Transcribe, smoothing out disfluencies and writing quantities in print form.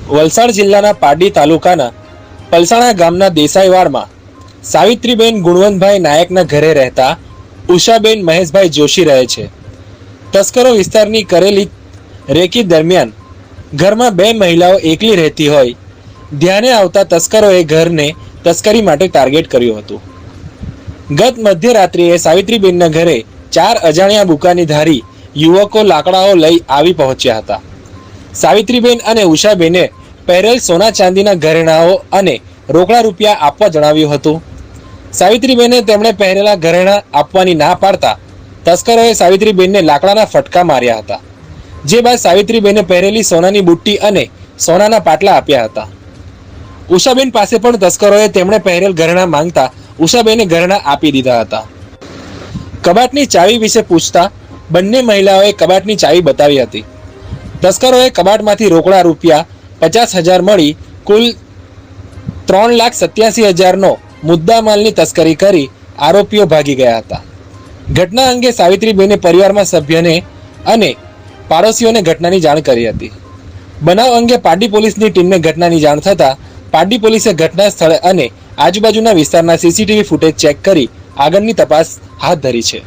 વલસાડ જિલ્લાના પારડી તાલુકાના પલસાણા ગામના દેસાઈવાડમાં સાવિત્રીબેન ગુણવંતભાઈ નાયકના ઘરે રહેતા ઉષાબેન મહેશભાઈ જોશી રહે છે. તસ્કરો વિસ્તારની કરેલી રેકી દરમિયાન ઘરમાં બે મહિલાઓ એકલી રહેતી હોય ધ્યાને આવતા તસ્કરોએ ઘરને તસ્કરી માટે ટાર્ગેટ કર્યું હતું. ગત મધ્યરાત્રિએ સાવિત્રીબેનના ઘરે 4 અજાણ્યા બુકાનીધારી યુવકો લાકડાઓ લઈ આવી પહોંચ્યા હતા. સાવિત્રીબેન અને ઉષાબેને પહેરેલ સોના ચાંદીના ઘરેણાઓ અને રોકડા રૂપિયા આપવા જણાવ્યું હતું. સાવિત્રીબેને તેમણે પહેરેલા ઘરેણાં આપવાની ના પાડતા તસ્કરોએ સાવિત્રીબેનને લાકડાના ફટકા માર્યા હતા. જે બાદ સાવિત્રીબેને પહેરેલી સોનાની બુટ્ટી અને સોનાના પાટલા આપ્યા હતા. ઉષાબેન પાસે પણ તસ્કરોએ તેમણે પહેરેલ ઘરેણાં માંગતા ઉષાબેને ઘરેણાં આપી દીધા હતા. કબાટની ચાવી વિશે પૂછતા બંને મહિલાઓએ કબાટની ચાવી બતાવી હતી. તસ્કરોએ કબાટમાંથી રોકડા રૂપિયા 50,000 મળી કુલ 3,87,000નો મુદ્દામાલની તસ્કરી કરી આરોપીઓ ભાગી ગયા હતા. ઘટના અંગે સાવિત્રીબેને પરિવારમાં સભ્યને અને પાડોશીઓને ઘટનાની જાણ કરી હતી. બનાવ અંગે પારડી પોલીસની ટીમને ઘટનાની જાણ થતાં પારડી પોલીસે ઘટના સ્થળે અને આજુબાજુના વિસ્તારના સીસીટીવી ફૂટેજ ચેક કરી આગળની તપાસ હાથ ધરી છે.